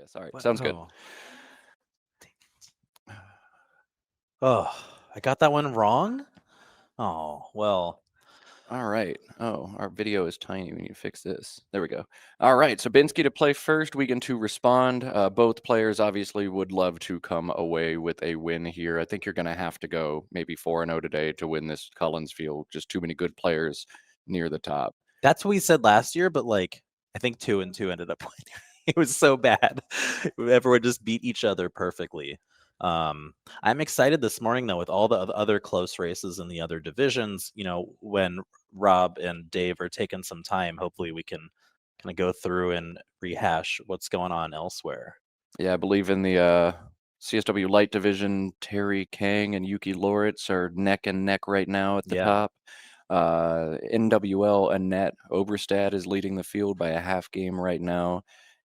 Yes. All right. What? Sounds good. Oh. Oh, I got that one wrong? Oh, well. All right. Oh, our video is tiny. We need to fix this. There we go. All right. So Binsky to play first, Wiegand to respond. Both players obviously would love to come away with a win here. I think you're going to have to go maybe 4-0 today to win this Collins Field. Just too many good players near the top. That's what we said last year, but like I think 2-2 ended up winning. It was so bad. Everyone just beat each other perfectly. I'm excited this morning though with all the other close races in the other divisions. When Rob and Dave are taking some time, hopefully we can kind of go through and rehash what's going on elsewhere. Yeah, I believe in the CSW Light Division, Terry Kang and Yuki Loritz are neck and neck right now at the Yeah. top. NWL Annette Oberstad is leading the field by a half game right now.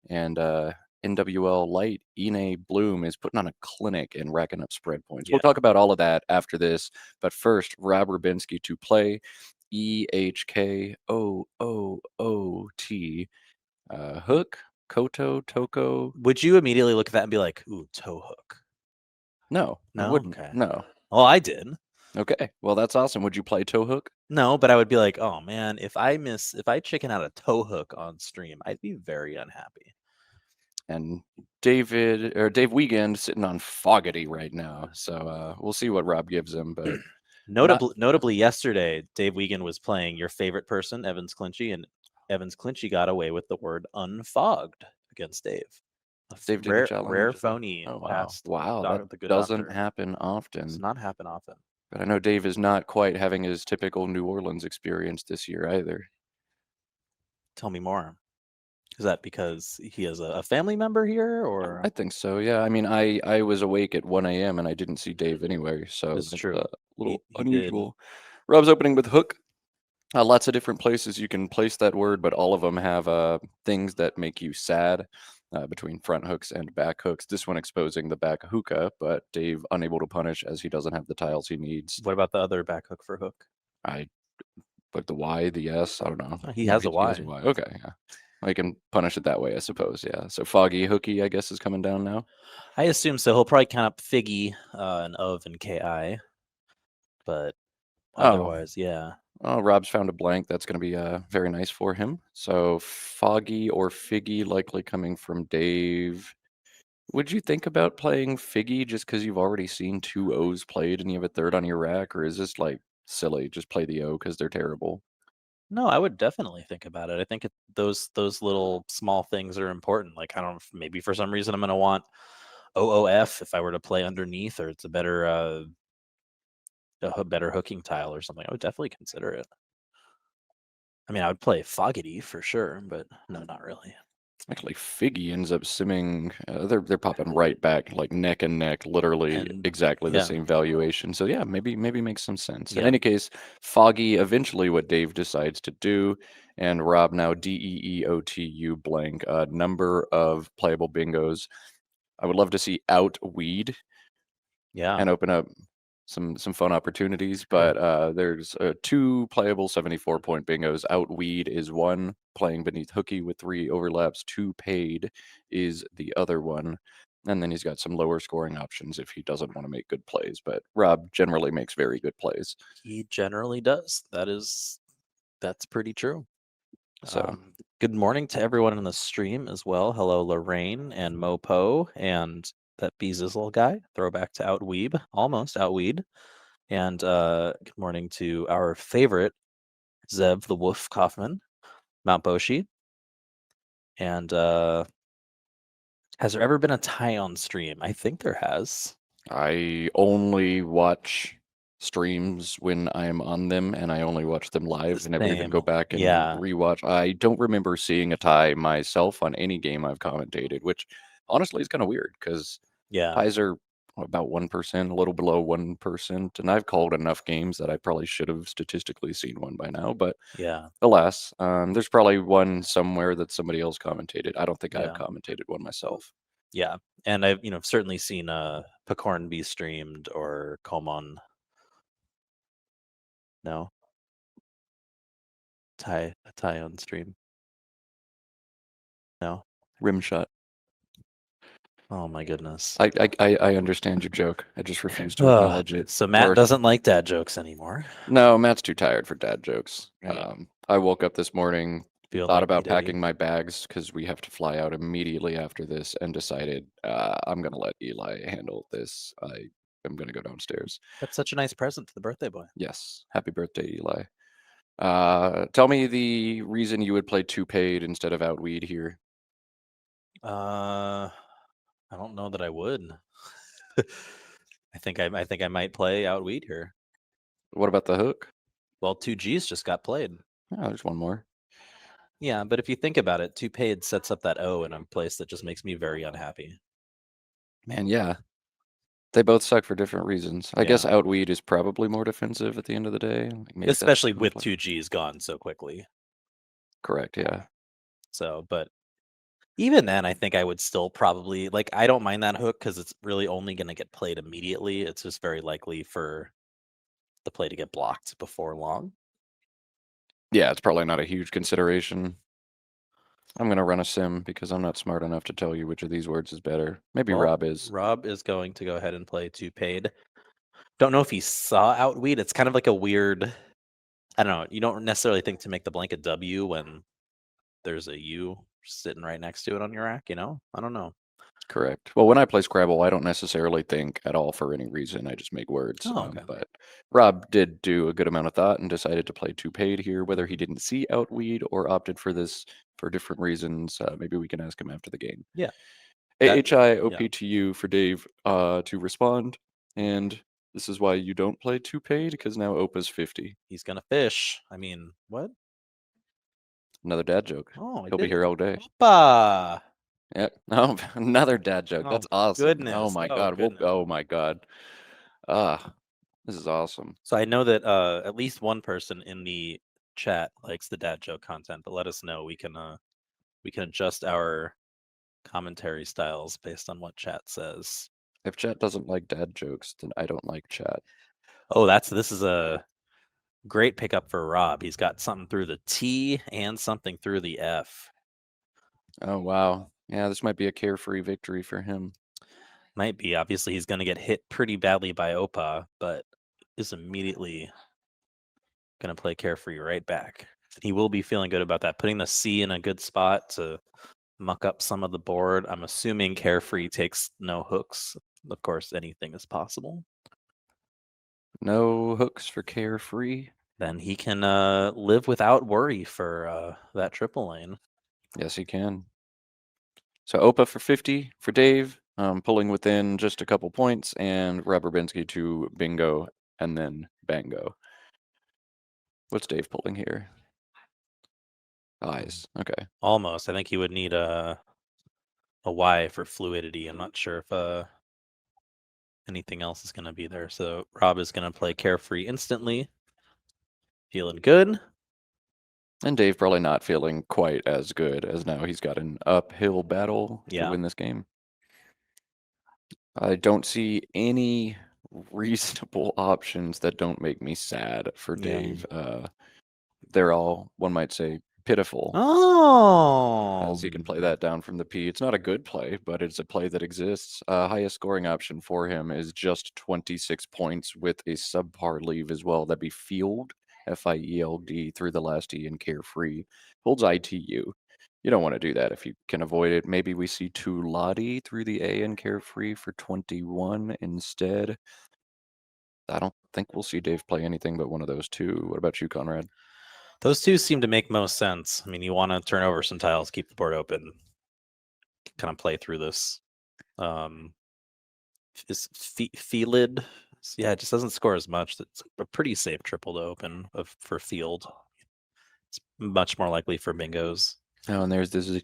And NWL Light Ine Bloom is putting on a clinic and racking up spread points. We'll Yeah. talk about all of that after this. But first, Rob Robinsky to play EHKOOOT. Hook, Koto, Toko. Would you immediately look at that and be like, "Ooh, toe hook"? No, I No? wouldn't. Okay. No. Well, I did. Okay. Well, that's awesome. Would you play toe hook? No, but I would be like, "Oh man, if I chicken out a toe hook on stream, I'd be very unhappy." And Dave Wiegand sitting on Fogarty right now. So we'll see what Rob gives him, but not Notably, yesterday, Dave Wiegand was playing your favorite person, Evans Clinchy, and Evans Clinchy got away with the word unfogged against Dave. Dave didn't Rare challenge. phony Oh wow. past Wow, that the good doesn't doctor. happen Does often. not happen often. But I know Dave is not quite having his typical New Orleans experience this year either. Tell me more. Is that because he has a family member here, or I think so. Yeah. I mean, I was awake at 1 a.m. and I didn't see Dave anywhere, so it's that's true? a little He did. unusual. Rob's opening with hook. Lots of different places you can place that word, but all of them have things that make you sad between front hooks and back hooks. This one exposing the back hookah, but Dave unable to punish as he doesn't have the tiles he needs. What about the other back hook for hook? I put the Y, the S, I don't know. He Yeah, has a he has a Y. Y. Okay, yeah. I can punish it that way, I suppose. Yeah. So foggy hooky, I guess, is coming down now. I assume so. He'll probably count up Figgy and of and Ki, but Oh, otherwise, yeah. oh, Rob's found a blank. That's going to be very nice for him. So foggy or figgy, likely coming from Dave. Would you think about playing Figgy just because you've already seen two O's played and you have a third on your rack, or is this like silly? Just play the O because they're terrible. No, I would definitely think about it. I think those little small things are important. Like I don't know, maybe for some reason I'm gonna want OOF if I were to play underneath, or it's a better hooking tile or something. I would definitely consider it. I mean, I would play Foggity for sure, but no, not really. Actually, Figgy ends up simming. They're popping right back, like neck and neck, literally And exactly the yeah, same valuation. So yeah, maybe makes some sense. In yeah, any case, Foggy eventually what Dave decides to do, and Rob now DEEOTU blank number of playable bingos. I would love to see out weed yeah, and open up some fun opportunities. sure. But there's two playable 74-point bingos. Outweed is one, playing beneath hooky with 3 overlaps. 2 paid is the other one. And then he's got some lower scoring options if he doesn't want to make good plays. But Rob generally makes very good plays. He generally does. That's pretty true. So Good morning to everyone in the stream as well. Hello, Lorraine and Mopo and that Beezizzle guy. Throwback to Outweeb, almost Outweed. And good morning to our favorite Zev the Wolf Kaufman, Mount Boshi. And has there ever been a tie on stream? I think there has. I only watch streams when I am on them, and I only watch them live. The I never even same. go back and Yeah. rewatch. I don't remember seeing a tie myself on any game I've commentated, which honestly is kind of weird because Yeah. ties are about 1%, a little below 1%, and I've called enough games that I probably should have statistically seen one by now. But Yeah. alas, there's probably one somewhere that somebody else commentated. I don't think I've Yeah. commentated one myself. Yeah. And I've certainly seen Picorn be streamed or Komon. No. A tie on stream. No. Rim shot. Oh my goodness. I understand your joke. I just refuse to acknowledge it. So Matt Or doesn't like dad jokes anymore. no, Matt's too tired for dad jokes. Right. I woke up this morning, Feel thought like about D-Day. packing my bags because we have to fly out immediately after this, and decided I'm gonna let Eli handle this. I am gonna go downstairs. That's such a nice present to the birthday boy. Yes, happy birthday, Eli. Tell me the reason you would play two paid instead of outweed here. I don't know that I would. I think I might play outweed here. What about the hook? Well, 2Gs just got played. Oh, there's one more. Yeah, but if you think about it, 2 paid sets up that O in a place that just makes me very unhappy. Man, yeah. They both suck for different reasons. I guess Yeah. outweed is probably more defensive at the end of the day. Like maybe that's Especially the with play. 2Gs gone so quickly. Correct, yeah. So, but even then, I think I would still probably like. I don't mind that hook because it's really only going to get played immediately. It's just very likely for the play to get blocked before long. Yeah, it's probably not a huge consideration. I'm gonna run a sim because I'm not smart enough to tell you which of these words is better. Maybe Well, Rob is. Rob is going to go ahead and play 2 paid. Don't know if he saw outweed. It's kind of like a weird. I don't know. You don't necessarily think to make the blanket W when there's a U sitting right next to it on your rack. I don't know. Correct. Well, when I play Scrabble, I don't necessarily think at all for any reason. I just make words. Oh, okay. But Rob did do a good amount of thought and decided to play two paid here. Whether he didn't see outweed or opted for this for different reasons, maybe we can ask him after the game. Yeah. AHIOPTU for Dave to respond. And this is why you don't play two paid because now Opa's 50. He's gonna fish. I mean, what? Another dad joke. Oh, I He'll be did. here all day. Opa! Yep. Oh, another dad joke. That's Oh awesome. goodness. Oh goodness. Oh my god. Ah, this is awesome. So I know that at least one person in the chat likes the dad joke content, but let us know. We can adjust our commentary styles based on what chat says. If chat doesn't like dad jokes, then I don't like chat. Oh, this is a great pickup for Rob. He's got something through the T and something through the F. Oh wow. Yeah, this might be a carefree victory for him. Might be. Obviously, he's going to get hit pretty badly by Opa, but is immediately going to play carefree right back. He will be feeling good about that. Putting the C in a good spot to muck up some of the board. I'm assuming carefree takes no hooks. Of course, anything is possible. No hooks for carefree. Then he can live without worry for that triple lane. Yes, he can. So Opa for 50 for Dave, pulling within just a couple points, and Rob Robinsky to bingo and then bango. What's Dave pulling here? Eyes. Okay. Almost. I think he would need a Y for fluidity. I'm not sure if anything else is going to be there. So Rob is going to play carefree instantly. Feeling good. And Dave probably not feeling quite as good as now he's got an uphill battle to Yeah. win this game. I don't see any reasonable options that don't make me sad for Yeah. Dave. They're all, one might say, pitiful. Oh. As he can play that down from the P. It's not a good play, but it's a play that exists. Highest scoring option for him is just 26 points with a subpar leave as well. That'd be Field, Field, through the last E and Carefree. Holds ITU. You don't want to do that if you can avoid it. Maybe we see Tuladi through the A and Carefree for 21 instead. I don't think we'll see Dave play anything but one of those two. What about you, Conrad? Those two seem to make most sense. I mean, you want to turn over some tiles, keep the board open, kind of play through this. Is Felid? Yeah, it just doesn't score as much. It's a pretty safe triple to open for Field. It's much more likely for bingos. Oh, and there's the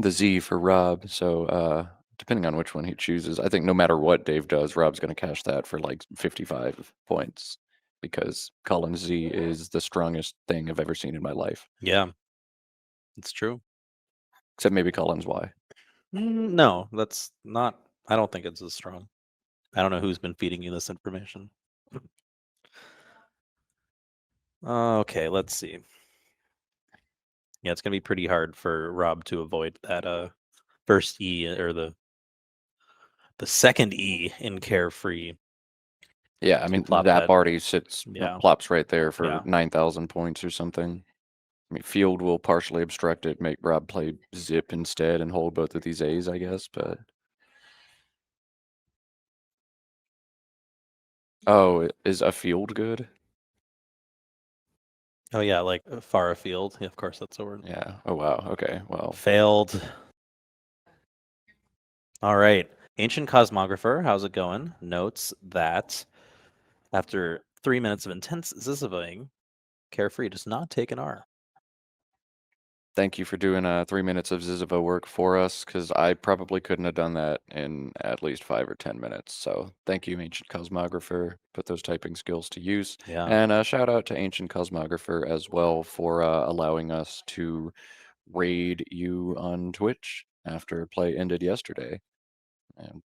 Z for Rob. So depending on which one he chooses, I think no matter what Dave does, Rob's going to cash that for like 55 points because Colin Z is the strongest thing I've ever seen in my life. Yeah, it's true. Except maybe Colin's Y. No, that's not. I don't think it's as strong. I don't know who's been feeding you this information. Okay, let's see. Yeah, it's gonna be pretty hard for Rob to avoid that first E or the the second E in Carefree. Yeah, I Do mean plop that that. already sits Yeah. plops right there for Yeah. 9,000 points or something. I mean, field will partially obstruct it, make Rob play zip instead and hold both of these A's, I guess. But oh, is a field good? Oh yeah, like far afield. Yeah, of course that's a word. Yeah. Oh wow. Okay. Well, Failed. All right. Ancient Cosmographer, how's it going? Notes that after 3 minutes of intense zizzling, Carefree does not take an R. thank you for doing 3 minutes of Ziziva work for us, because I probably couldn't have done that in at least 5 or 10 minutes. So thank you, Ancient Cosmographer. Put those typing skills to use. Yeah. And shout out to Ancient Cosmographer as well for allowing us to raid you on Twitch after play ended yesterday. And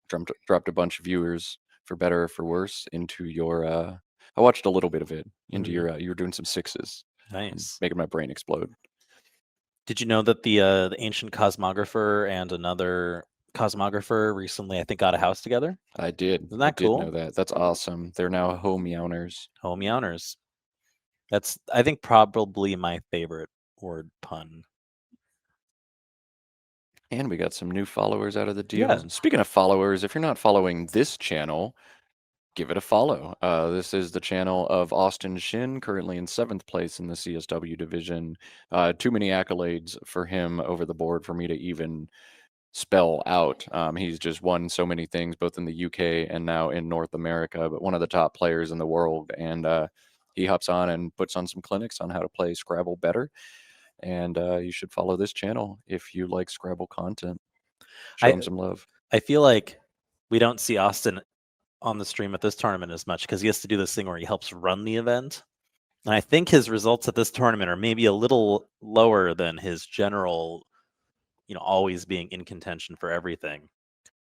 dropped a bunch of viewers, for better or for worse, into your. I watched a little bit of it into Mhm. your. You were doing some sixes, Nice. making my brain explode. Did you know that the Ancient Cosmographer and another cosmographer recently, I think, got a house together? I did. Isn't I that did know cool? that. That's awesome. They're now home yawners. Home yawners. That's, I think, probably my favorite word pun. And we got some new followers out of the deal. Yeah. Speaking of followers, if you're not following this channel, give it a follow. This is the channel of Austin Shin, currently in 7th place in the CSW division. Too many accolades for him over the board for me to even spell out. He's just won so many things, both in the UK and now in North America, but one of the top players in the world. And he hops on and puts on some clinics on how to play Scrabble better. And you should follow this channel if you like Scrabble content. Show him some love. I feel like we don't see Austin on the stream at this tournament as much because he has to do this thing where he helps run the event. And I think his results at this tournament are maybe a little lower than his general, always being in contention for everything.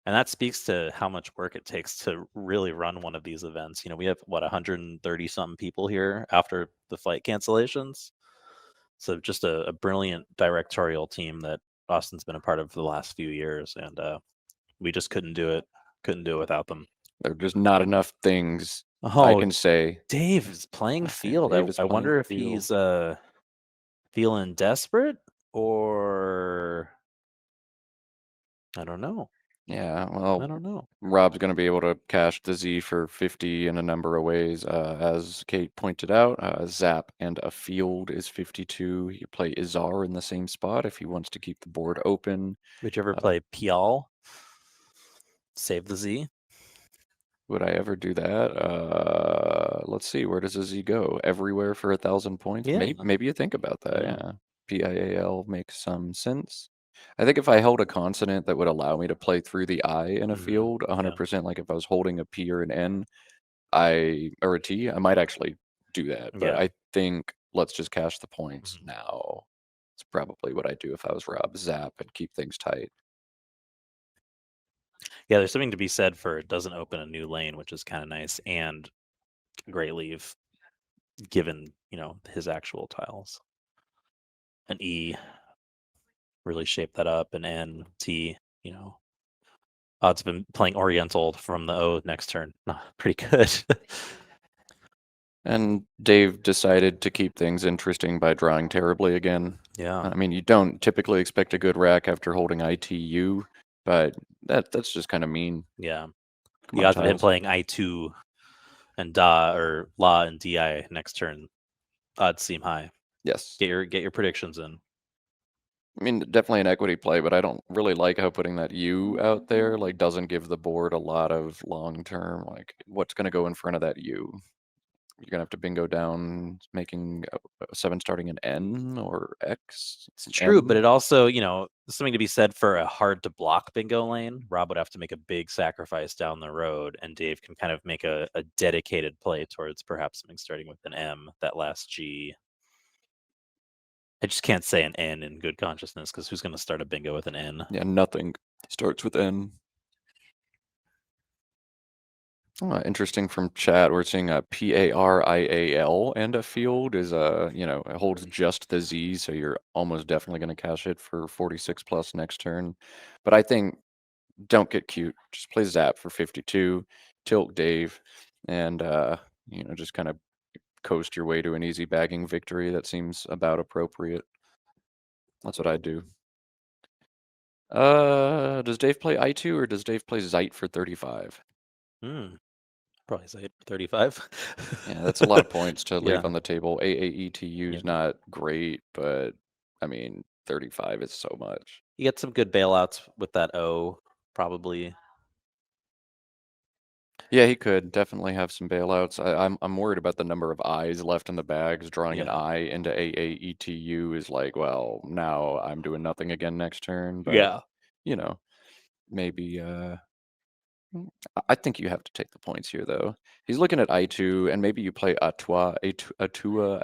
And that speaks to how much work it takes to really run one of these events. We have 130 something people here after the flight cancellations. So just a brilliant directorial team that Austin's been a part of for the last few years, and we just couldn't do it without them. There are just not enough things I Oh, can say. Dave is playing field. Dave is I playing wonder if field. he's feeling desperate, or I don't know. Yeah, I well, don't know. Rob's going to be able to cash the Z for 50 in a number of ways. As Kate pointed out, Zap and a field is 52. You play Izar in the same spot if he wants to keep the board open. Would you ever play Pial? Save the Z? Would I ever do that? Let's see. Where does a Z go? Everywhere for 1,000 points? Yeah. Maybe you think about that. Yeah. Yeah. PIAL makes some sense. I think if I held a consonant that would allow me to play through the I in a field, 100%, like if I was holding a P or an N, or a T, I might actually do that. But Yeah. I think let's just cash the points now. It's probably what I'd do if I was Rob. Zap and keep things tight. Yeah, there's something to be said for it doesn't open a new lane, which is kind of nice, and a great leave given, his actual tiles. An E really shaped that up, an N, T, Odds have been playing Oriental from the O next turn. Pretty good. And Dave decided to keep things interesting by drawing terribly again. Yeah. I mean, you don't typically expect a good rack after holding ITU, but that's just kind of mean. Yeah. Come The on, odds of him tiles. playing I2 and Da or La and DI next turn, odds seem high. Yes. Get your predictions in. I mean, definitely an equity play, but I don't really like how putting that U out there doesn't give the board a lot of long term. Like, what's going to go in front of that U? You're gonna have to bingo down making a 7 starting an N or X. It's an true, but M. it also, something to be said for a hard to block bingo lane. Rob would have to make a big sacrifice down the road, and Dave can kind of make a dedicated play towards perhaps something starting with an M, that last G. I just can't say an N in good consciousness because who's going to start a bingo with an N? Yeah, nothing starts with N. Interesting from chat. We're seeing a PARIAL and a field is it holds just the Z, so you're almost definitely going to cash it for 46 plus next turn. But I think don't get cute. Just play Zap for 52, tilt Dave, and just kind of coast your way to an easy bagging victory. That seems about appropriate. That's what I do. Does Dave play I2 or does Dave play Zeit for 35? Probably say 35. Yeah, that's a lot of points to leave Yeah. on the table. AAETU is Yep. not great, but I mean, 35 is so much. You get some good bailouts with that O, probably. Yeah, he could definitely have some bailouts. I'm worried about the number of eyes left in the bags. Drawing an Yeah. eye into AAETU is like, well, now I'm doing nothing again next turn. But Yeah. maybe I think you have to take the points here, though. He's looking at I2, and maybe you play Atua, I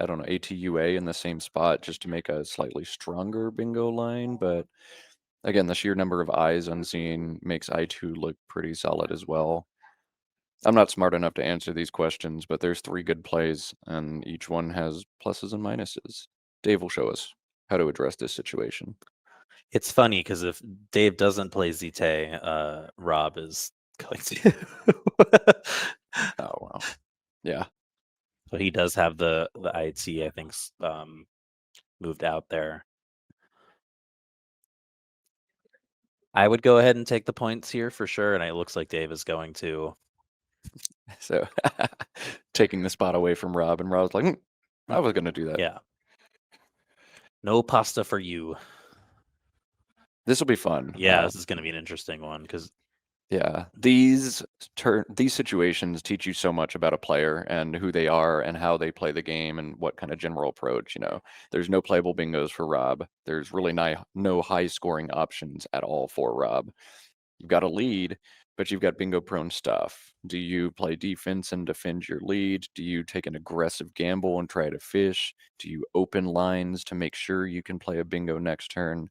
don't know, ATUA in the same spot just to make a slightly stronger bingo line. But again, the sheer number of eyes unseen makes I2 look pretty solid as well. I'm not smart enough to answer these questions, but there's 3 good plays, and each one has pluses and minuses. Dave will show us how to address this situation. It's funny because if Dave doesn't play Zite, Rob is going to. Oh, wow. Yeah. So he does have the IT, I think, moved out there. I would go ahead and take the points here for sure, and it looks like Dave is going to. So taking the spot away from Rob, and Rob's like, I was going to do that. Yeah. No pasta for you. This will be fun. Yeah, this is going to be an interesting one because Yeah, these situations teach you so much about a player and who they are and how they play the game and what kind of general approach. There's no playable bingos for Rob. There's really no high scoring options at all for Rob. You've got a lead, but you've got bingo prone stuff. Do you play defense and defend your lead? Do you take an aggressive gamble and try to fish? Do you open lines to make sure you can play a bingo next turn?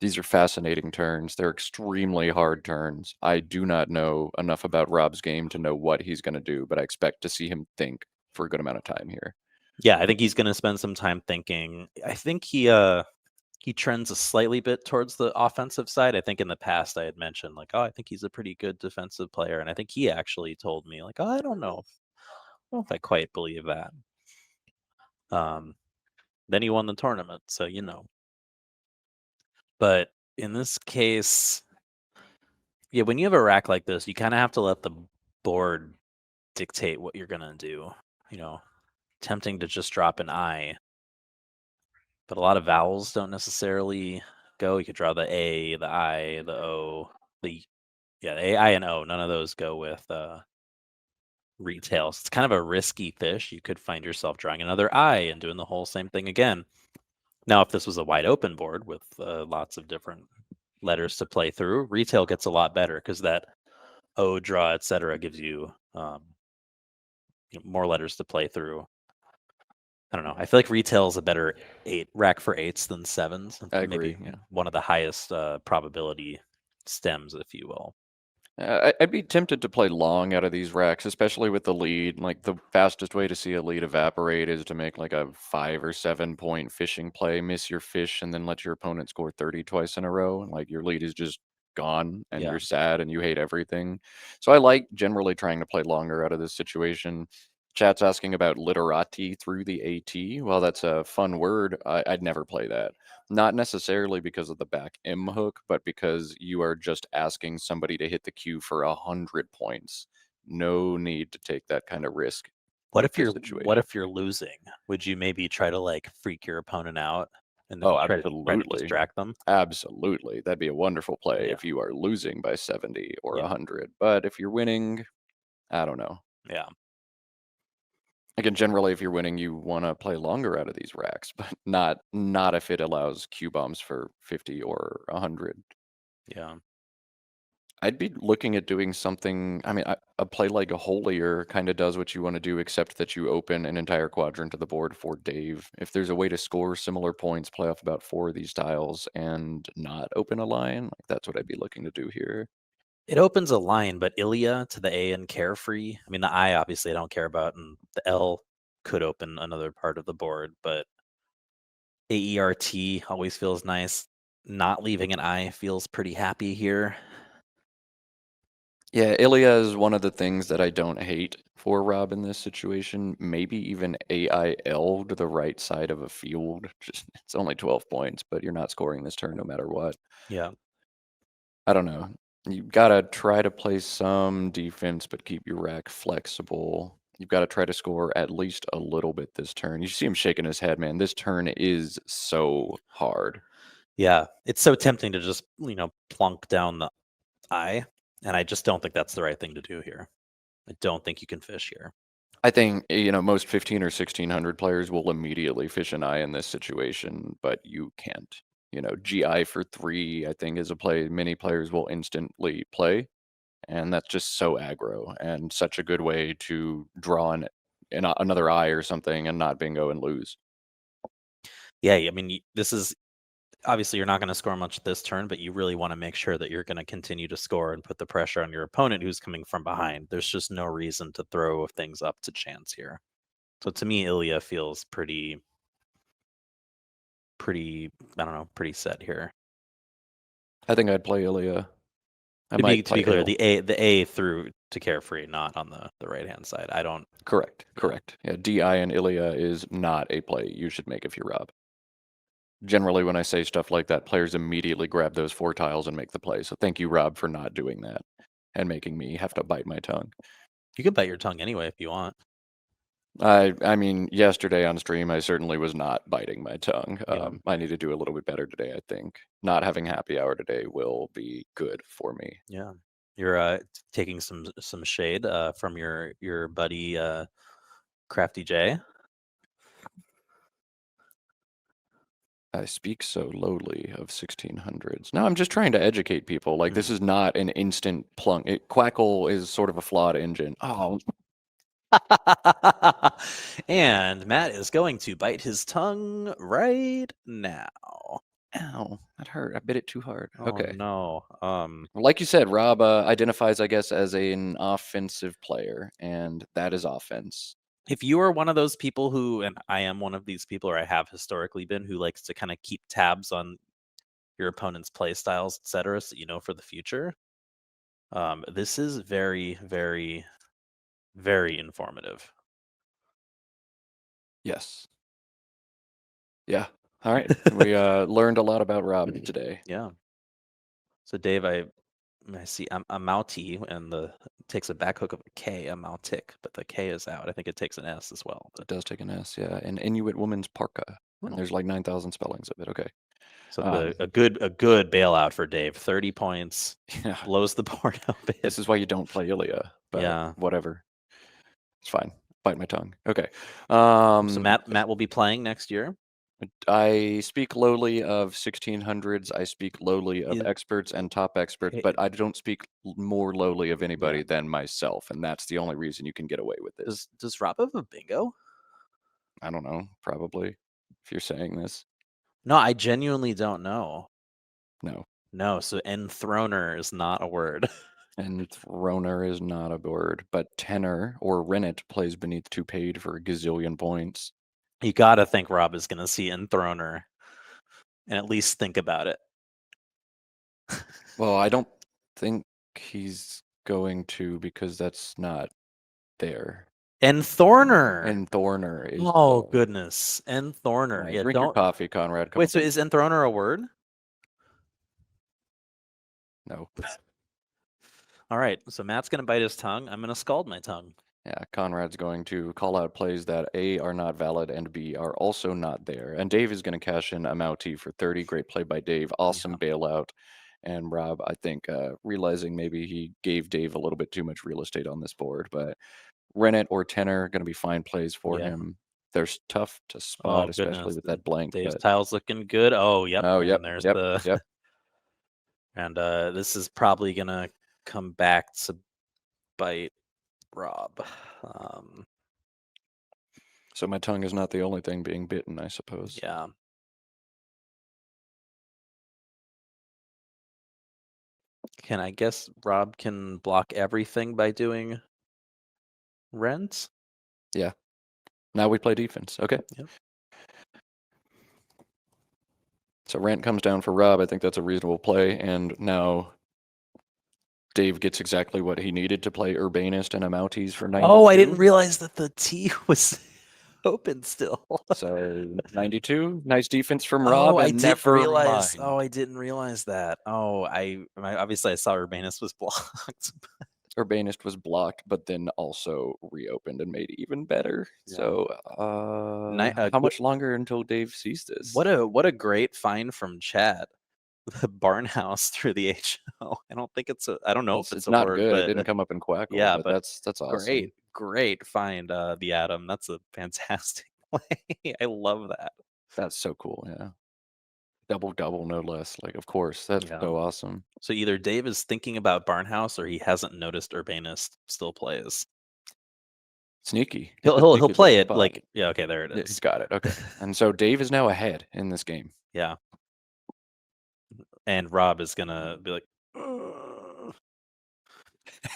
These are fascinating turns. They're extremely hard turns. I do not know enough about Rob's game to know what he's going to do, but I expect to see him think for a good amount of time here. yeah, I think he's going to spend some time thinking. I think he trends a slightly bit towards the offensive side. I think in the past I had mentioned like, oh, I think he's a pretty good defensive player, and I think he actually told me like, oh, I don't know if I quite believe that. Then he won the tournament, so But in this case, yeah, when you have a rack like this, you kind of have to let the board dictate what you're gonna do. Tempting to just drop an I, but a lot of vowels don't necessarily go. You could draw the A, the I, the O, the A, I, and O. None of those go with retail. So it's kind of a risky fish. You could find yourself drawing another I and doing the whole same thing again. Now, if this was a wide open board with lots of different letters to play through, retail gets a lot better because that O draw, etc., gives you more letters to play through. I don't know. I feel like retail is a better rack for 8s than 7s. I Maybe agree. Yeah. one of the highest probability stems, if you will. I'd be tempted to play long out of these racks, especially with the lead. Like the fastest way to see a lead evaporate is to make like a 5 or 7 point fishing play, miss your fish, and then let your opponent score 30 twice in a row. Like your lead is just gone and Yeah. you're sad and you hate everything. So I like generally trying to play longer out of this situation. Chat's asking about literati through the AT. Well, that's a fun word. I'd never play that. Not necessarily because of the back M hook, but because you are just asking somebody to hit the cue for 100 points. No need to take that kind of risk. What with if this you're situation. losing? Would you maybe try to like freak your opponent out and then Oh, try to absolutely. distract them? Absolutely. That'd be a wonderful play Yeah. if you are losing by 70 or Yeah. 100. But if you're winning, I don't know. Yeah. Again, generally, if you're winning, you want to play longer out of these racks, but not if it allows Q bombs for 50 or 100. Yeah. I'd be looking at doing something. I mean, a play like a Holier kind of does what you want to do, except that you open an entire quadrant to the board for Dave. If there's a way to score similar points, play off about 4 of these tiles and not open a line, like that's what I'd be looking to do here. It opens a line, but Ilya to the A and Carefree. I mean, the I obviously I don't care about, and the L could open another part of the board, but AERT always feels nice. Not leaving an I feels pretty happy here. Yeah, Ilya is one of the things that I don't hate for Rob in this situation. Maybe even AIL to the right side of a field. Just it's only 12 points, but you're not scoring this turn no matter what. Yeah. I don't know. You've got to try to play some defense, but keep your rack flexible. You've got to try to score at least a little bit this turn. You see him shaking his head, man. This turn is so hard. Yeah. It's so tempting to just, plunk down the eye. And I just don't think that's the right thing to do here. I don't think you can fish here. I think, most 15 or 1600 players will immediately fish an eye in this situation, but you can't. GI for 3, I think, is a play many players will instantly play. And that's just so aggro and such a good way to draw another eye or something and not bingo and lose. Yeah, I mean, this is obviously you're not going to score much this turn, but you really want to make sure that you're going to continue to score and put the pressure on your opponent who's coming from behind. There's just no reason to throw things up to chance here. So to me, Ilya feels pretty, I don't know, pretty set here. I think I'd play Ilya. To be clear, the A through to Carefree, not on the right hand side. I don't. Correct. Yeah, DI and Ilya is not a play you should make if you're Rob. Generally, when I say stuff like that, players immediately grab those 4 tiles and make the play. So thank you, Rob, for not doing that and making me have to bite my tongue. You can bite your tongue anyway if you want. I mean, yesterday on stream, I certainly was not biting my tongue. Yeah. I need to do a little bit better today, I think. Not having happy hour today will be good for me. Yeah. You're taking some shade from your buddy Crafty J. I speak so lowly of 1600s. No, I'm just trying to educate people. Like, this is not an instant plunk. Quackle is sort of a flawed engine. Oh. And Matt is going to bite his tongue right now. Ow, that hurt. I bit it too hard. Oh, Okay. no. Like you said, Rob identifies, I guess, as an offensive player, and that is offense. If you are one of those people who, and I am one of these people, or I have historically been, who likes to kind of keep tabs on your opponent's play styles, etc., so you know for the future, this is very, very, very informative. Yes. Yeah. All right. We learned a lot about Rob today. Yeah. So Dave, I see a Mauti, and takes a back hook of a K, a Mautic, but the K is out. I think it takes an S as well. It does take an S, yeah. An Inuit woman's parka. And there's like 9,000 spellings of it. Okay. So a good bailout for Dave. 30 points. Yeah. Blows the board open. This is why you don't play Ilya. But yeah. Whatever. It's fine. Bite my tongue. Okay. So Matt will be playing next year. I speak lowly of 1600s. I speak lowly of experts and top experts, but I don't speak more lowly of anybody than myself, and that's the only reason you can get away with this. Does Rob have a bingo? I don't know. Probably. If you're saying this. No, I genuinely don't know. No. So enthroner is not a word. Enthroner is not a word, but tenor or rennet plays beneath 2 paid for a gazillion points. You gotta think Rob is gonna see enthroner and at least think about it. Well, I don't think he's going to, because that's not there. Enthorner. Enthorner is. Oh goodness, enthorner. Yeah, drink your coffee, Conrad. Wait, so is enthroner a word? No. All right, so Matt's gonna bite his tongue. I'm gonna scald my tongue. Yeah, Conrad's going to call out plays that A, are not valid, and B, are also not there. And Dave is going to cash in a Mauti for 30. Great play by Dave. Awesome bailout. And Rob, I think, realizing maybe he gave Dave a little bit too much real estate on this board, but Rennet or Tenor going to be fine plays for him. They're tough to spot, especially with that blank. Dave's tile's looking good. Oh, yep. Oh, yep. And there's yep. And this is probably going to come back to bite Rob. So my tongue is not the only thing being bitten, I suppose. Yeah. I guess Rob can block everything by doing rents? Yeah. Now we play defense. Okay. Yep. So rent comes down for Rob. I think that's a reasonable play. And now Dave gets exactly what he needed to play Urbanist and a Maltese for 92. Oh, I didn't realize that the T was open still. So 92, nice defense from Rob, Oh, I and didn't never realize. mind. Oh, I didn't realize that. Oh, obviously I saw Urbanus was blocked. Urbanist was blocked, but then also reopened and made even better. Yeah. So, how much longer until Dave sees this? What a great find from Chad. The Barnhouse through the HO. I don't think it's I don't know if it's a not word, good. but It didn't come up in Quackle, yeah, but but that's awesome. great find, the Atom. That's a fantastic play. I love that. That's so cool. Yeah, double no less. Like, of course, that's Yeah. so awesome. So either Dave is thinking about Barnhouse or he hasn't noticed Urbanus still plays. Sneaky. He'll play it spot. like yeah, okay, there it Yeah, is. he's got it. Okay, and so Dave is now ahead in this game. Yeah. And Rob is gonna be like, "Ugh."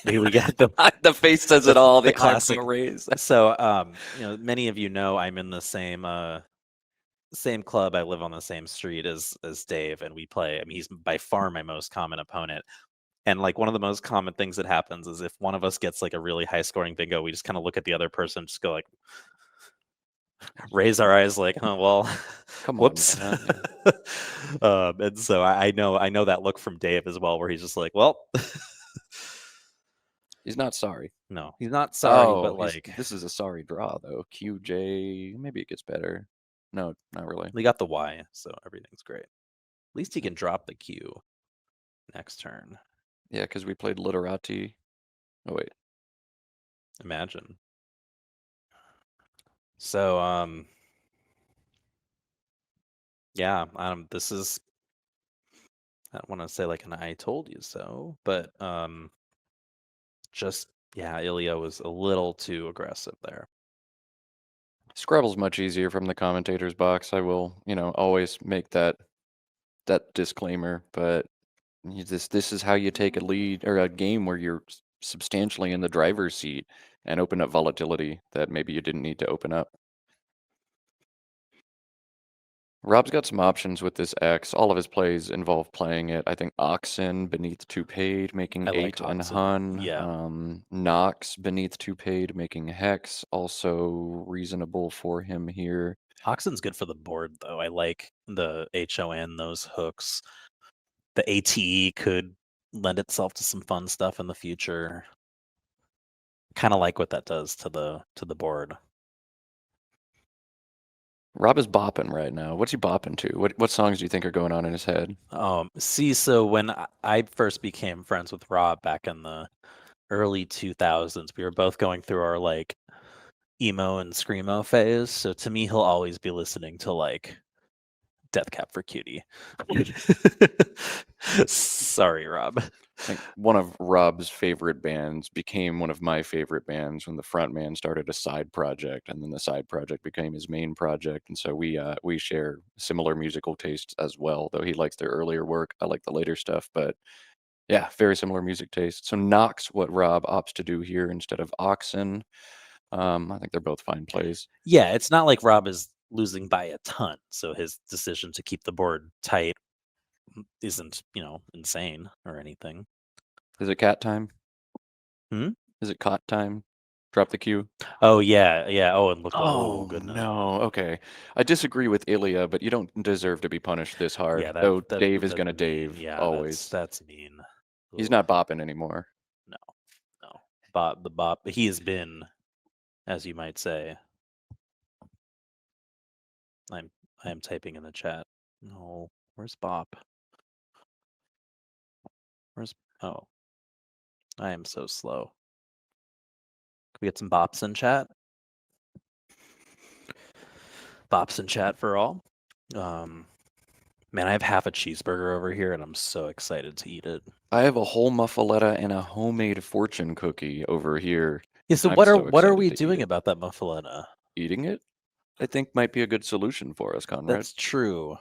We got The face says it all. The classic eyebrow raise. So many of you know I'm in the same club. I live on the same street as Dave, and we play. I mean, he's by far my most common opponent. And like one of the most common things that happens is if one of us gets like a really high scoring bingo, we just kind of look at the other person, just go like, raise our eyes, like, oh well, Come on, whoops. man. And so I know that look from Dave as well, where he's just like, well, He's not sorry. no, he's not sorry, Oh, but like this is a sorry draw though. QJ, maybe it gets better. No, not really. we got the Y, so everything's great. At least he can drop the Q next turn. Yeah, because we played Literati. Oh wait. Imagine. So yeah, this is I don't want to say like an I told you so, but just yeah, Ilya was a little too aggressive there. Scrabble's much easier from the commentator's box. I will, always make that disclaimer, but this is how you take a lead or a game where you're substantially in the driver's seat and open up volatility that maybe you didn't need to open up. Rob's got some options with this X. All of his plays involve playing it. I think Oxen beneath 2 paid, making I 8 like and Oxen. Hun. Yeah. Nox beneath 2 paid, making Hex. Also reasonable for him here. Oxen's good for the board though. I like the HON, those hooks. The ATE could lend itself to some fun stuff in the future. Kind of like what that does to the board. Rob is bopping right now. What's he bopping to? What songs do you think are going on in his head? So when I first became friends with Rob back in the early 2000s, we were both going through our like emo and screamo phase. So to me, he'll always be listening to like Death Cab for Cutie. Sorry, Rob. Like one of Rob's favorite bands became one of my favorite bands when the front man started a side project, and then the side project became his main project. And so we share similar musical tastes as well. Though he likes their earlier work, I like the later stuff. But yeah, very similar music taste. So Nox, what Rob opts to do here instead of Oxen. I think they're both fine plays. Yeah, it's not like Rob is losing by a ton, so his decision to keep the board tight isn't, insane or anything. Is it cat time? Hmm? Is it cot time? Drop the Q. Oh yeah. Oh, and look. Oh, goodness. no. Okay. I disagree with Ilya, but you don't deserve to be punished this hard. Yeah, Though that Dave is that's going to mean. Dave Yeah, always. that's mean. He's Ugh. not bopping anymore. No. Bop. He has been, as you might say. I am typing in the chat. No, where's Bop? Oh, I am so slow. Can we get some bops in chat? Bops in chat for all. Man, I have half a cheeseburger over here, and I'm so excited to eat it. I have a whole muffaletta and a homemade fortune cookie over here. Yeah. So I'm what so are we excited to eat doing it. about that muffaletta? Eating it, I think, might be a good solution for us, Conrad. That's true.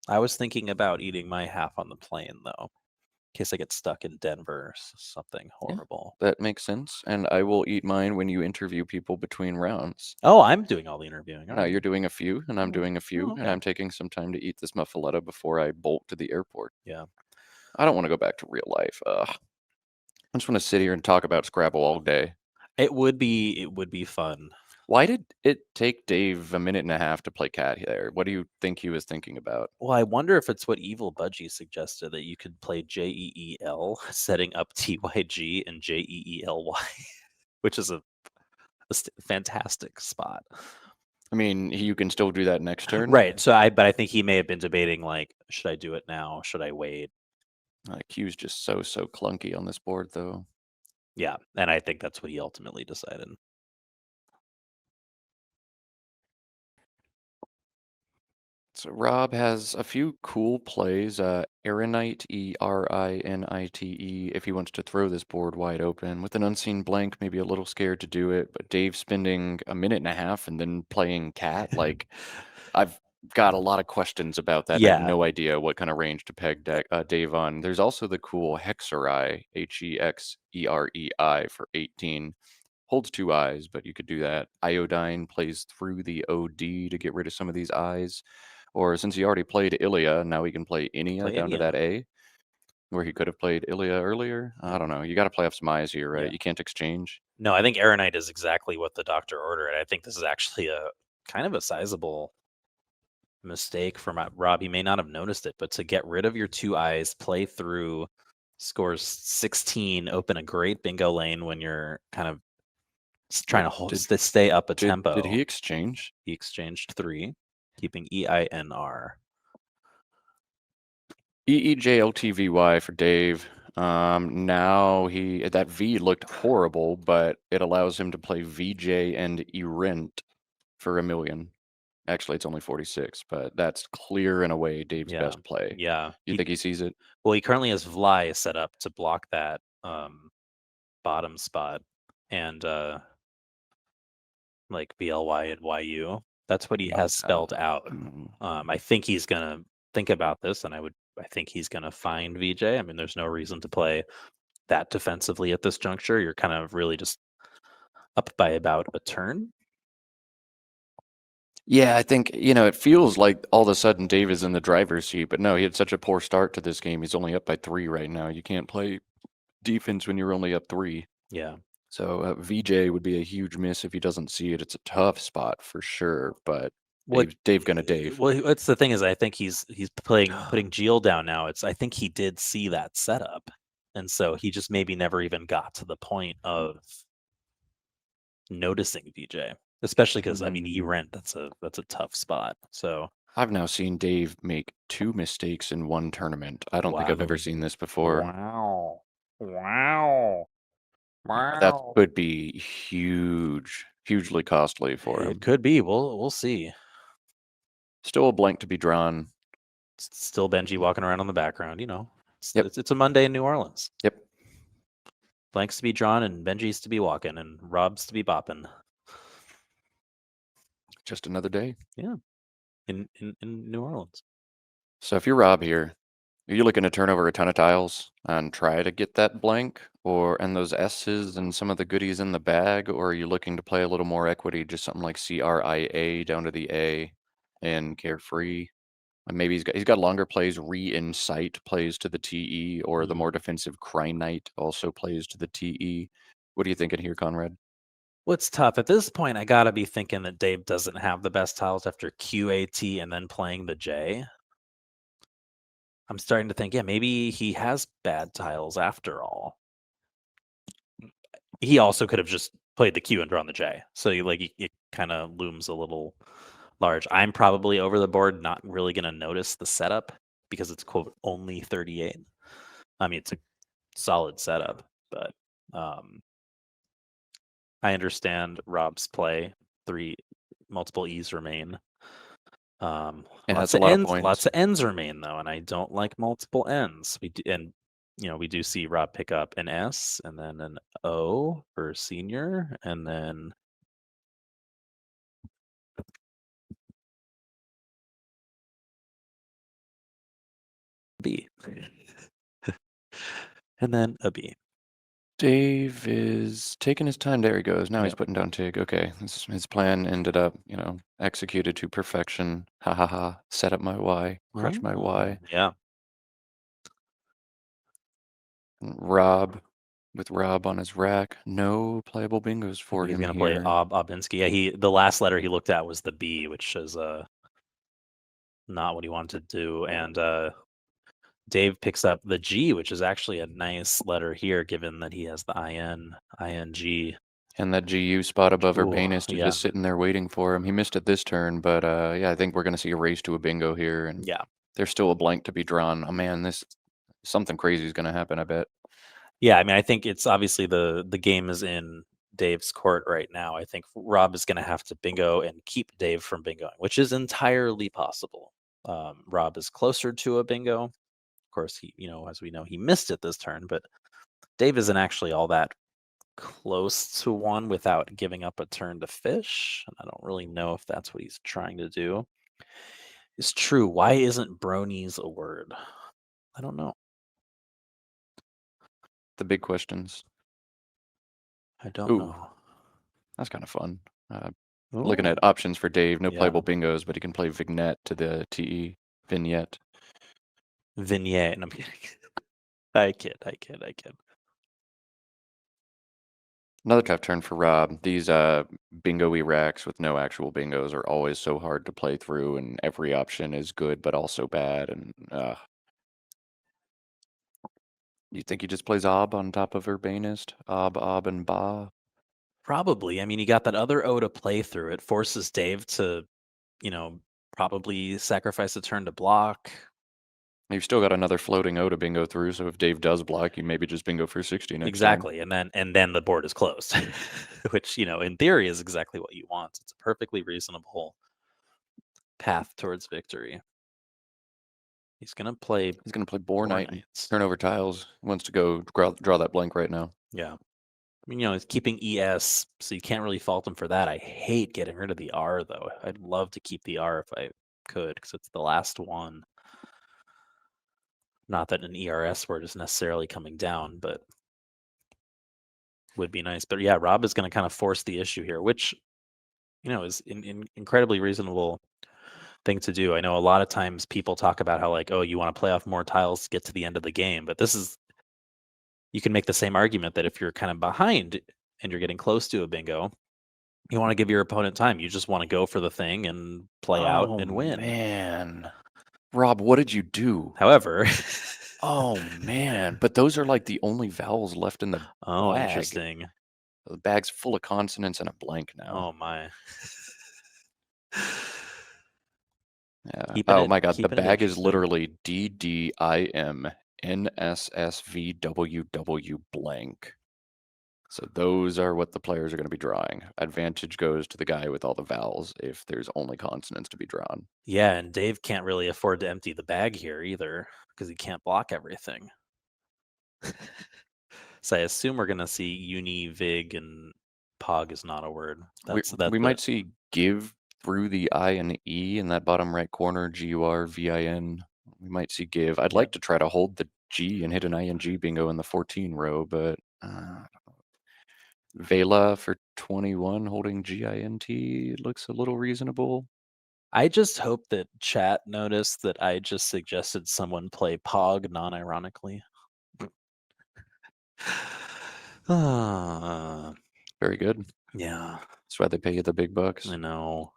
I was thinking about eating my half on the plane, though, in case I get stuck in Denver or something horrible. Yeah, that makes sense. And I will eat mine when you interview people between rounds. Oh, I'm doing all the interviewing. All No, right. you're doing a few, and I'm Oh, doing a few, okay. and I'm taking some time to eat this muffaletta before I bolt to the airport. Yeah. I don't want to go back to real life. Ugh. I just want to sit here and talk about Scrabble all day. It would be fun. Why did it take Dave a minute and a half to play cat there? What do you think he was thinking about? Well, I wonder if it's what Evil Budgie suggested, that you could play JEEL, setting up TYG and JEELY, which is a fantastic spot. I mean, you can still do that next turn. Right. So but I think he may have been debating, like, should I do it now? Should I wait? Q's just so cluunky on this board, though. Yeah, and I think that's what he ultimately decided. So Rob has a few cool plays. Erinite, Erinite, if he wants to throw this board wide open. With an unseen blank, maybe a little scared to do it, but Dave spending a minute and a half and then playing cat, like, I've got a lot of questions about that. I have no idea what kind of range to peg Dave on. There's also the cool Hexerei, Hexerei for 18. Holds 2 eyes, but you could do that. Iodine plays through the OD to get rid of some of these eyes. Or since he already played Ilia, now he can play Inia down to that A, where he could have played Ilia earlier. I don't know. You got to play off some eyes here, right? Yeah. You can't exchange. No, I think Erinite is exactly what the doctor ordered. I think this is actually a kind of a sizable mistake from Rob. He may not have noticed it, but to get rid of your 2 eyes, play through, scores 16, open a great bingo lane when you're kind of trying to stay up a tempo. Did he exchange? He exchanged 3, keeping EINR. EEJLTVY for Dave. Now that V looked horrible, but it allows him to play VJ and Erent for $1 million. Actually, it's only 46, but that's clear and away Dave's best play. Yeah. You think he sees it? Well, he currently has Vly set up to block that bottom spot, and like BLY and YU. That's what he has spelled out. I think he's gonna think about this, and I think he's gonna find VJ. I mean, there's no reason to play that defensively at this juncture. You're kind of really just up by about a turn. Yeah, I think, it feels like all of a sudden Dave is in the driver's seat, but no, he had such a poor start to this game. He's only up by 3 right now. You can't play defense when you're only up 3. Yeah. So VJ would be a huge miss if he doesn't see it. It's a tough spot for sure, but Dave gonna Dave. Well, what's the thing is, I think he's putting Geel down now. I think he did see that setup, and so he just maybe never even got to the point of noticing VJ, especially because I mean, Erent, that's a tough spot. So I've now seen Dave make 2 mistakes in one tournament. I don't think I've ever seen this before. Wow. That could be hugely costly for him. It could be. We'll see. Still a blank to be drawn. Still Benji walking around on the background. It's a Monday in New Orleans. Yep. Blanks to be drawn and Benji's to be walking and Rob's to be bopping. Just another day. Yeah. In New Orleans. So if you're Rob here, are you looking to turn over a ton of tiles and try to get that blank and those S's and some of the goodies in the bag? Or are you looking to play a little more equity, just something like CRIA down to the A and Carefree? And maybe he's got longer plays. Re-Insight plays to the TE, or the more defensive Crinite also plays to the TE. What are you thinking here, Conrad? Well, it's tough. At this point, I got to be thinking that Dave doesn't have the best tiles after QAT and then playing the J. I'm starting to think, yeah, maybe he has bad tiles after all. He also could have just played the Q and drawn the J. So it kind of looms a little large. I'm probably over the board, not really going to notice the setup because it's quote only 38. I mean, it's a solid setup, but I understand Rob's play. 3 multiple E's remain. And lots that's a lot of points. Lots of N's remain though, and I don't like multiple N's. We do see Rob pick up an S and then an O for senior, and then B. And then a B. Dave is taking his time. There he goes. Now he's putting down TIG. Okay, his plan ended up, executed to perfection. Ha ha ha. Set up my Y. Crush my Y. Yeah. And Rob with Rob on his rack. No playable bingos for He's him gonna play here. Robinsky. Yeah, the last letter he looked at was the B, which is not what he wanted to do. And Dave picks up the G, which is actually a nice letter here, given that he has the ING. And that GU spot above Ooh, Urbanus yeah. just sitting there waiting for him. He missed it this turn, but yeah, I think we're going to see a race to a bingo here. And Yeah. there's still a blank to be drawn. Oh, man, something crazy is going to happen, I bet. Yeah, I mean, I think it's obviously the game is in Dave's court right now. I think Rob is going to have to bingo and keep Dave from bingoing, which is entirely possible. Rob is closer to a bingo. Of course, he, as we know, he missed it this turn, but Dave isn't actually all that close to one without giving up a turn to fish. And I don't really know if that's what he's trying to do. It's true. Why isn't bronies a word? I don't know. The big questions. I don't Ooh, know. that's kind of fun. Looking at options for Dave, no playable bingos, but he can play vignette to the TE vignette. Vignette. And I'm kidding. I kid. Another tough turn for Rob. These bingo-y racks with no actual bingos are always so hard to play through, and every option is good but also bad. And you think he just plays Ob on top of Urbanist? Ob, and Ba? Probably. I mean, you got that other O to play through. It forces Dave to, probably sacrifice a turn to block. You've still got another floating O to bingo through, so if Dave does block, you maybe just bingo for 60 next Exactly. turn. And then the board is closed, which, in theory is exactly what you want. It's a perfectly reasonable path towards victory. He's going to play Boar Knight and turn over tiles. He wants to go draw that blank right now. Yeah. I mean, he's keeping ES, so you can't really fault him for that. I hate getting rid of the R, though. I'd love to keep the R if I could, because it's the last one. Not that an ERS word is necessarily coming down, but would be nice. But yeah, Rob is going to kind of force the issue here, which, is an incredibly reasonable thing to do. I know a lot of times people talk about how, like, oh, you want to play off more tiles to get to the end of the game. But you can make the same argument that if you're kind of behind and you're getting close to a bingo, you want to give your opponent time. You just want to go for the thing and play out and win. Man. Rob, what did you do? However, oh man, but those are like the only vowels left in the bag. Interesting. The bag's full of consonants and a blank now. Oh my. Yeah. Oh my god, the bag is literally DDIMNSSVWW blank. So those are what the players are going to be drawing. Advantage goes to the guy with all the vowels if there's only consonants to be drawn. Yeah, and Dave can't really afford to empty the bag here either because he can't block everything. So I assume we're going to see uni, vig, and pog is not a word. We might see give through the I and E in that bottom right corner, GURVIN. We might see give. I'd like to try to hold the G and hit an ING bingo in the 14 row, but Vela for 21 holding GINT looks a little reasonable. I just hope that chat noticed that I just suggested someone play Pog non-ironically. Very good. Yeah. That's why they pay you the big bucks. I know.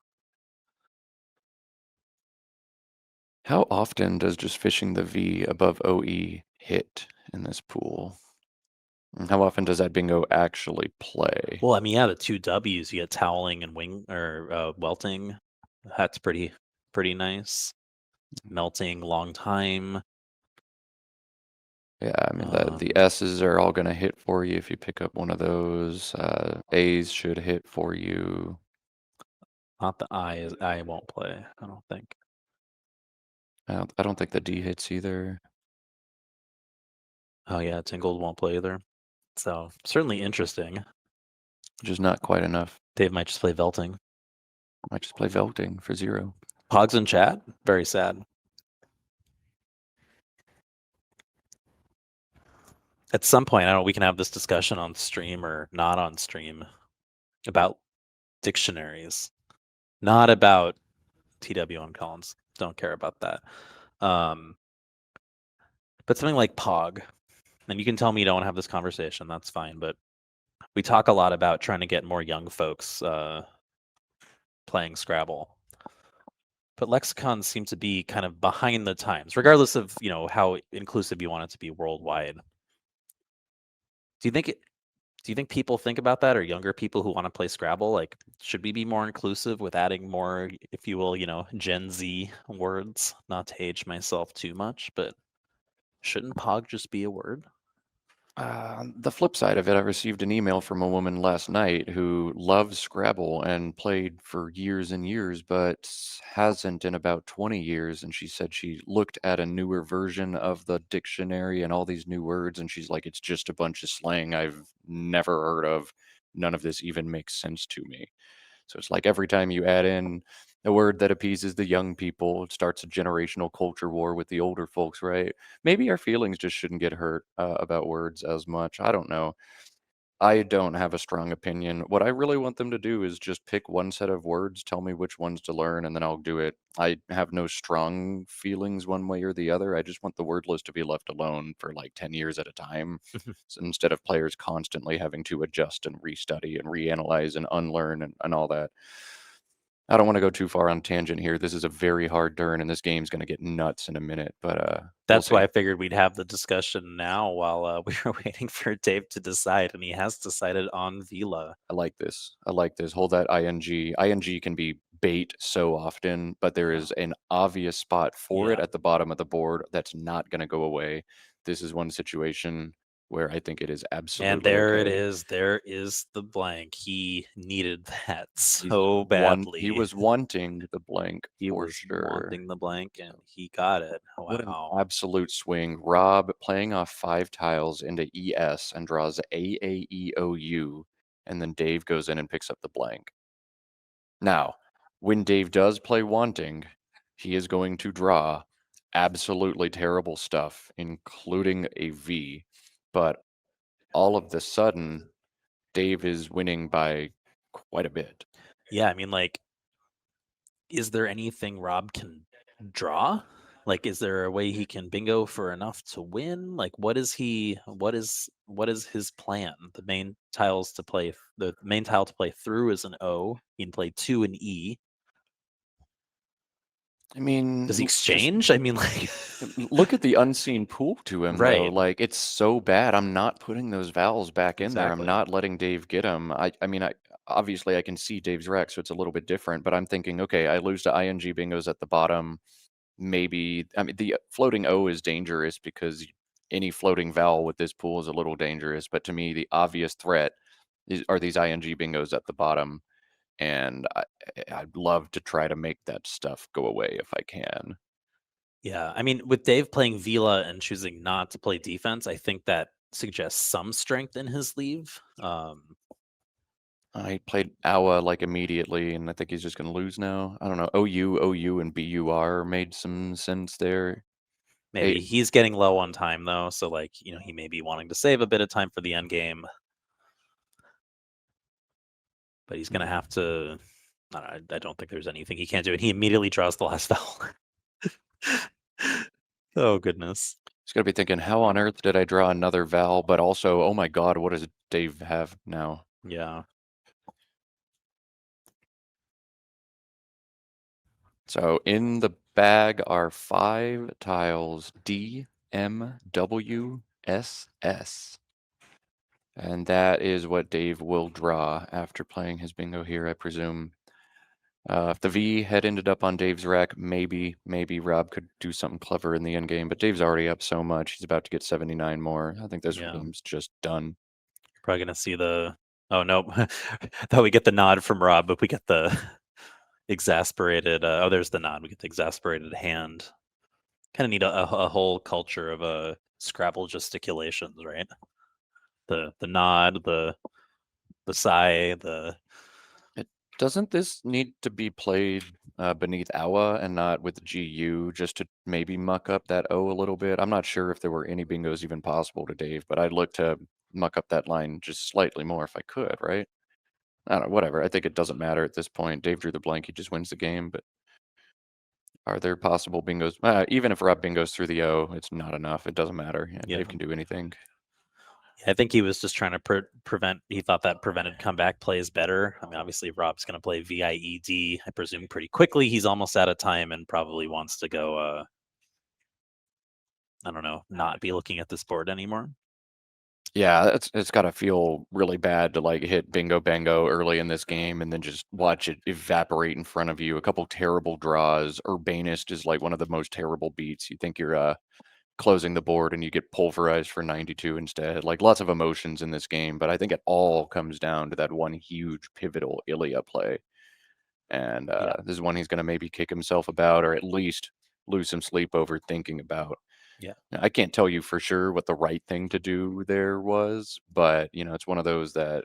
How often does just fishing the V above OE hit in this pool? And how often does that bingo actually play? Well, I mean, yeah, the two W's, you get toweling and welting. That's pretty nice. Melting, long time. Yeah, I mean, the S's are all going to hit for you if you pick up one of those. A's should hit for you. Not the I won't play, I don't think. I don't think the D hits either. Oh yeah, Tingled won't play either. So certainly interesting. Just not quite enough. Dave might just play Velting. Might just play Velting for 0. Pogs in chat? Very sad. At some point, I don't know, we can have this discussion on stream or not on stream about dictionaries, not about TW1 Collins. Don't care about that. But something like Pog. and you can tell me you don't want to have this conversation, that's fine, but we talk a lot about trying to get more young folks playing Scrabble. But lexicons seem to be kind of behind the times, regardless of, how inclusive you want it to be worldwide. Do you think people think about that, or younger people who want to play Scrabble? Like, should we be more inclusive with adding more, if you will, Gen Z words? Not to age myself too much, but shouldn't Pog just be a word? The flip side of it, I received an email from a woman last night who loves Scrabble and played for years and years, but hasn't in about 20 years. And she said she looked at a newer version of the dictionary and all these new words, and she's like, it's just a bunch of slang I've never heard of. None of this even makes sense to me. So it's like every time you add in a word that appeases the young people, it starts a generational culture war with the older folks, right? Maybe our feelings just shouldn't get hurt about words as much. I don't know. I don't have a strong opinion. What I really want them to do is just pick one set of words, tell me which ones to learn, and then I'll do it. I have no strong feelings one way or the other. I just want the word list to be left alone for like 10 years at a time. So instead of players constantly having to adjust and restudy and reanalyze and unlearn and all that. I don't want to go too far on tangent here. This is a very hard turn, and this game's going to get nuts in a minute, but we'll That's why see. I figured we'd have the discussion now while we were waiting for Dave to decide, and he has decided on Vila. I like this. I like this. Hold that ing. Ing can be bait so often, but there is an obvious spot for it Yeah. at the bottom of the board that's not going to go away. This is one situation where I think it is And absolutely there it okay. is. There is the blank. He needed that He's so badly. he was wanting the blank He for was sure. wanting the blank, and he got it. What an Wow. absolute swing. Rob playing off 5 tiles into ES and draws AAEOU, and then Dave goes in and picks up the blank. Now, when Dave does play wanting, he is going to draw absolutely terrible stuff, including a V. But all of the sudden, Dave is winning by quite a bit. Yeah, I mean, like, is there anything Rob can draw? Like, is there a way he can bingo for enough to win? Like, what is his plan? The main tile to play through is an O. He can play 2 and E. I mean, Does he just exchange? I mean, like, look at the unseen pool to him, though. right. Like, it's so bad. I'm not putting those vowels back in there. I'm Exactly. not letting Dave get them. I mean, obviously I can see Dave's rec, so it's a little bit different. But I'm thinking, okay, I lose to ing bingos at the bottom. Maybe I mean the floating O is dangerous because any floating vowel with this pool is a little dangerous. But to me, the obvious threat are these ing bingos at the bottom, and I'd love to try to make that stuff go away if I can. Yeah, I mean, with Dave playing Vila and choosing not to play defense, I think that suggests some strength in his sleeve. I played Awa like immediately, and I think he's just gonna lose now. I don't know. OU, and BUR made some sense there. Maybe he's getting low on time though, so like, he may be wanting to save a bit of time for the end game. But he's gonna have to. I don't think there's anything he can't do, and he immediately draws the last foul. Oh goodness. He's gonna be thinking, how on earth did I draw another vowel? But also, oh my god, what does Dave have now? Yeah. So in the bag are 5 tiles D, M, W, S, S. And that is what Dave will draw after playing his bingo here, I presume. If the V had ended up on Dave's rack, maybe Rob could do something clever in the end game, but Dave's already up so much. He's about to get 79 more. I think this game's just done. Probably gonna see the. Oh no, thought we get the nod from Rob, but we get the exasperated. There's the nod. We get the exasperated hand. Kind of need a whole culture of Scrabble gesticulations, right? The nod, the sigh, the. Doesn't this need to be played beneath Awa and not with GU just to maybe muck up that O a little bit? I'm not sure if there were any bingos even possible to Dave, but I'd look to muck up that line just slightly more if I could, right? I don't know, whatever. I think it doesn't matter at this point. Dave drew the blank, he just wins the game, but are there possible bingos? Even if Rob bingos through the O, it's not enough. It doesn't matter. Yeah, Yeah. Dave can do anything. I think he was just trying to prevent. He thought that prevented comeback plays better. I mean, obviously Rob's going to play VIED, I presume, pretty quickly. He's almost out of time and probably wants to go. I don't know, not be looking at this board anymore. Yeah, it's got to feel really bad to like hit bingo bango early in this game and then just watch it evaporate in front of you. A couple terrible draws. Urbanist is like one of the most terrible beats. You think you're closing the board and you get pulverized for 92 instead. Like lots of emotions in this game, but I think it all comes down to that one huge pivotal Ilya play. And this is one he's going to maybe kick himself about, or at least lose some sleep over thinking about. Yeah. I can't tell you for sure what the right thing to do there was, but it's one of those that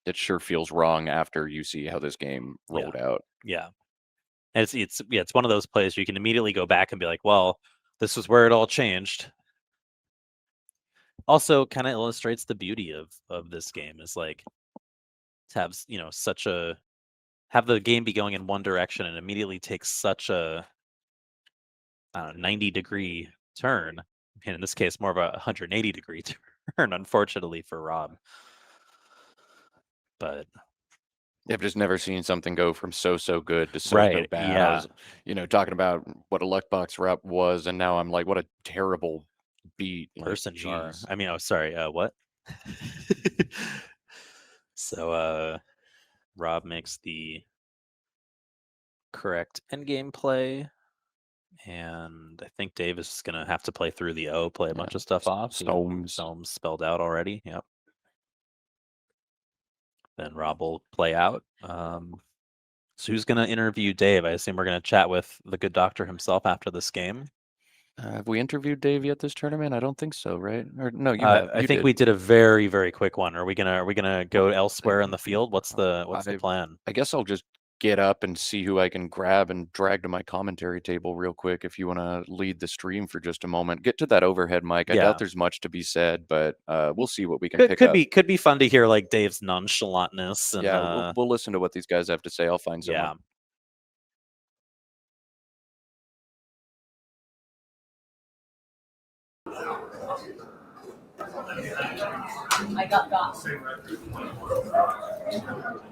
it sure feels wrong after you see how this game rolled out. Yeah. And it's one of those plays where you can immediately go back and be like, well, this was where it all changed. Also kind of illustrates the beauty of this game is like to have, have the game be going in one direction and immediately take such a 90-degree turn. And in this case, more of a 180-degree turn, unfortunately for Rob. But I've just never seen something go from so good to so bad. Yeah. I was, talking about what a luck box rep was, and now I'm like, what a terrible beat person you are. Geez. I mean, sorry, what? So Rob makes the correct endgame play, and I think Dave is going to have to play through the O, play a bunch of stuff off. Stones spelled out already. Yep. Then Rob will play out. So who's going to interview Dave? I assume we're going to chat with the good doctor himself after this game. Have we interviewed Dave yet this tournament? I don't think so, right? Or no, you have. I think we did a very, very quick one. Are we gonna go elsewhere in the field? What's the plan? I guess I'll just get up and see who I can grab and drag to my commentary table real quick. If you want to lead the stream for just a moment, get to that overhead mic. I doubt there's much to be said, but we'll see what we can pick up. Could be fun to hear like Dave's nonchalantness. And, yeah, we'll listen to what these guys have to say. I'll find someone. Yeah. I got.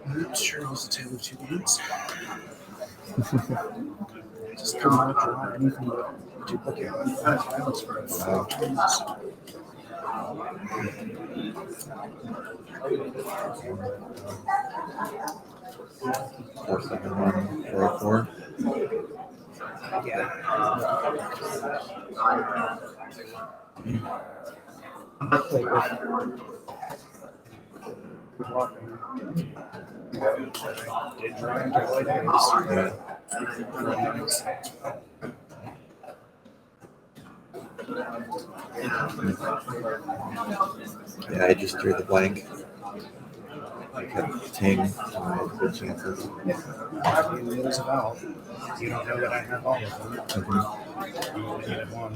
I'm sure it was a tale of two games. Just could not draw anything but duplicate violence for 5 turns. Four, 7, 1, 4, 4. Yeah, I just threw the blank. I kept ting, and I had good chances. There's a valve. You don't know that I have all of them. You only needed one.